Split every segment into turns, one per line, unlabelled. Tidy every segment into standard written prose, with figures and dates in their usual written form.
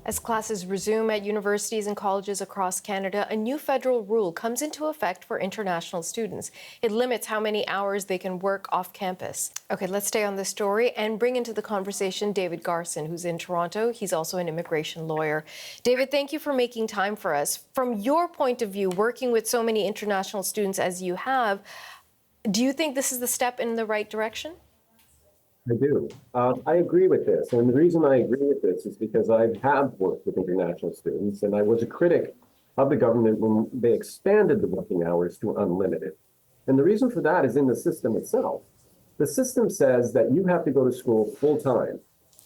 As classes resume at universities and colleges across Canada, a new federal rule comes into effect for international students. It limits how many hours they can work off campus. Okay, let's stay on this story and bring into the conversation David Garson, who's in Toronto. He's also an immigration lawyer. David, thank you for making time for us. From your point of view, working with so many international students as you have, do you think this is the step in the right direction?
I do. I agree with this. And the reason I agree with this is because I have worked with international students, and I was a critic of the government when they expanded the working hours to unlimited. And the reason for that is in the system itself. The system says that you have to go to school full time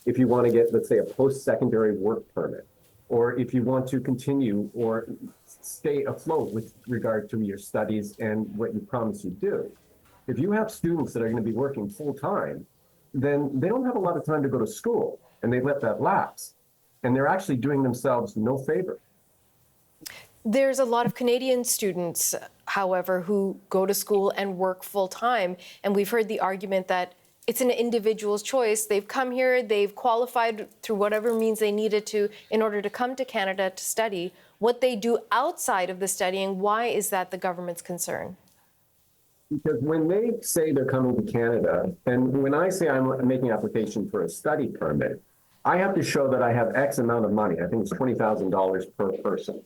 if you want to get, let's say, a post-secondary work permit, or if you want to continue or stay afloat with regard to your studies and what you promise you do. If you have students that are going to be working full time, then they don't have a lot of time to go to school, and they let that lapse. And they're actually doing themselves no favor.
There's a lot of Canadian students, however, who go to school and work full time. And we've heard the argument that it's an individual's choice. They've come here, they've qualified through whatever means they needed to in order to come to Canada to study. What they do outside of the studying, why is that the government's concern?
Because when they say they're coming to Canada, and when I say I'm making application for a study permit, I have to show that I have X amount of money. I think it's $20,000 per person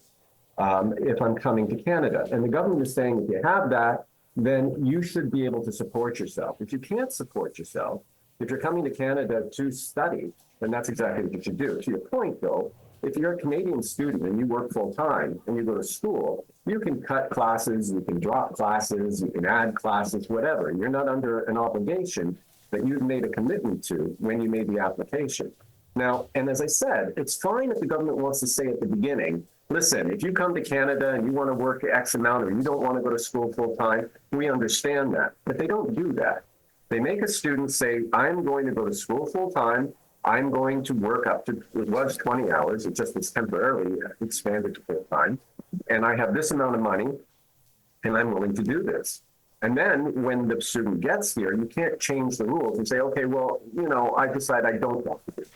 if I'm coming to Canada. And the government is saying if you have that, then you should be able to support yourself. If you can't support yourself, if you're coming to Canada to study, then that's exactly what you should do. To your point, though, if you're a Canadian student and you work full time and you go to school, you can cut classes, you can drop classes, you can add classes, whatever. You're not under an obligation that you've made a commitment to when you made the application. Now, and as I said, it's fine if the government wants to say at the beginning, listen, if you come to Canada and you want to work X amount or you don't want to go to school full time, we understand that. But they don't do that. They make a student say, I'm going to go to school full time. I'm going to work up to, it was 20 hours, it just was temporarily expanded to full time. And I have this amount of money and I'm willing to do this. And then when the student gets here, you can't change the rules and say, okay, well, I decide I don't want to do it.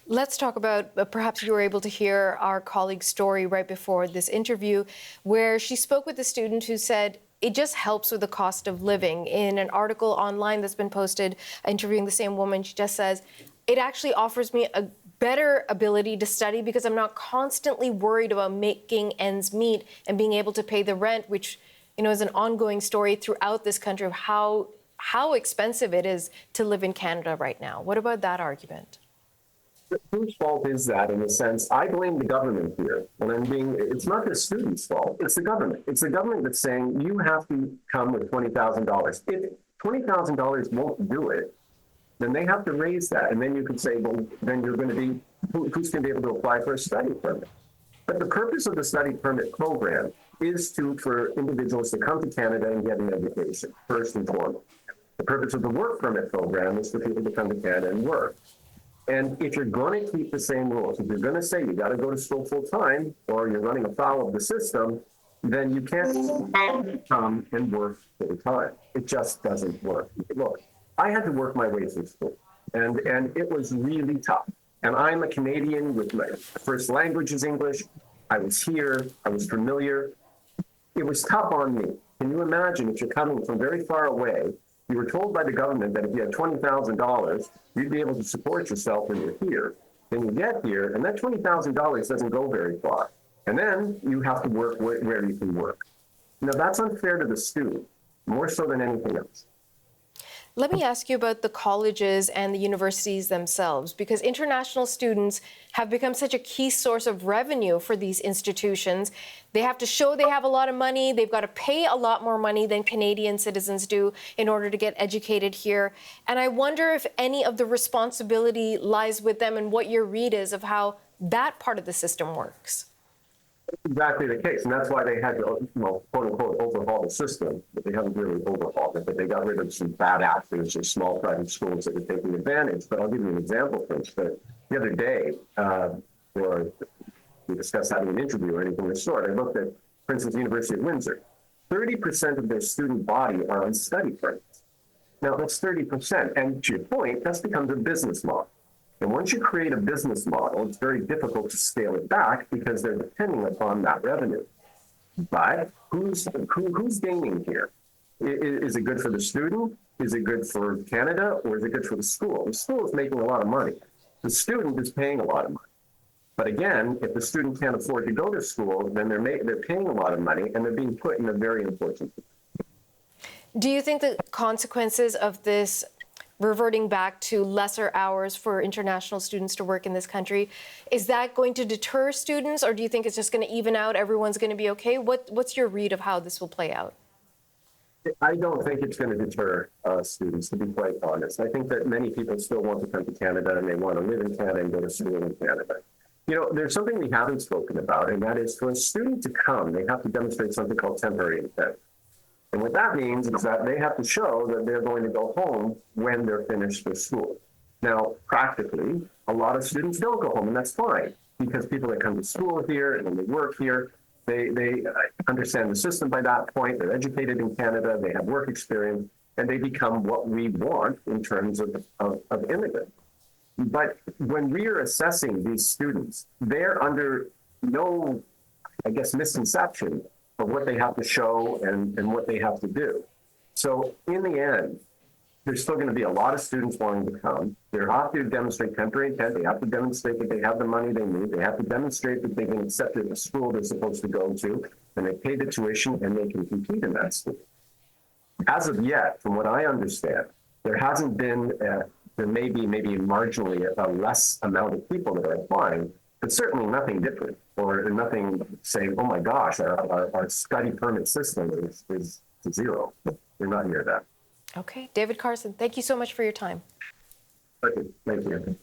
Let's talk about, perhaps you were able to hear our colleague's story right before this interview, where she spoke with a student who said, it just helps with the cost of living. In an article online that's been posted interviewing the same woman, she just says, it actually offers me a better ability to study because I'm not constantly worried about making ends meet and being able to pay the rent, which is an ongoing story throughout this country of how expensive it is to live in Canada right now. What about that argument?
Whose fault is that in a sense? I blame the government here. And it's not the student's fault, it's the government. It's the government that's saying you have to come with $20,000. If $20,000 won't do it, then they have to raise that. And then you could say, well, then you're going to be, who's going to be able to apply for a study permit? But the purpose of the study permit program is for individuals to come to Canada and get an education, first and foremost. The purpose of the work permit program is for people to come to Canada and work. And if you're going to keep the same rules, if you're going to say you got to go to school full time or you're running afoul of the system, then you can't come and work full time. It just doesn't work. Look, I had to work my way through school, and it was really tough. And I'm a Canadian with my first language is English. I was here. I was familiar. It was tough on me. Can you imagine if you're coming from very far away? You were told by the government that if you had $20,000, you'd be able to support yourself when you're here. Then you get here, and that $20,000 doesn't go very far. And then you have to work where you can work. That's unfair to the student, more so than anything else.
Let me ask you about the colleges and the universities themselves, because international students have become such a key source of revenue for these institutions. They have to show they have a lot of money. They've got to pay a lot more money than Canadian citizens do in order to get educated here. And I wonder if any of the responsibility lies with them and what your read is of how that part of the system works.
Exactly the case, and that's why they had to, quote unquote, overhaul the system. But they haven't really overhauled it. But they got rid of some bad actors or small private schools that were taking advantage. But I'll give you an example first. But the other day, we discussed having an interview or anything of the sort. I looked at, for instance, the University of Windsor. 30% of their student body are on study permits. Now that's 30%, and to your point, that's becomes a business model. And once you create a business model, it's very difficult to scale it back because they're depending upon that revenue. But who's gaining here? Is it good for the student? Is it good for Canada? Or is it good for the school? The school is making a lot of money. The student is paying a lot of money. But again, if the student can't afford to go to school, then they're paying a lot of money and they're being put in a very important position.
Do you think the consequences of this reverting back to lesser hours for international students to work in this country, is that going to deter students, or do you think it's just going to even out, everyone's going to be okay? What's your read of how this will play out?
I don't think it's going to deter students, to be quite honest. I think that many people still want to come to Canada and they want to live in Canada and go to school in Canada. You know, there's something we haven't spoken about, and that is for a student to come, they have to demonstrate something called temporary intent. And what that means is that they have to show that they're going to go home when they're finished with school. Now, practically, a lot of students don't go home, and that's fine, because people that come to school here and then they work here, they understand the system by that point, they're educated in Canada, they have work experience, and they become what we want in terms of immigrants. But when we are assessing these students, they're under no, I guess, misconception of what they have to show and what they have to do. So in the end, there's still going to be a lot of students wanting to come. They have to demonstrate temporary intent. They have to demonstrate that they have the money they need. They have to demonstrate that they can accept the school they're supposed to go to, and they pay the tuition and they can compete in that school. As of yet, from what I understand, there hasn't been, there may be maybe marginally a less amount of people that are applying, but certainly nothing different, or nothing saying, oh my gosh, our study permit system is zero. We're not near that.
Okay, David Garson, thank you so much for your time.
Okay, thank you.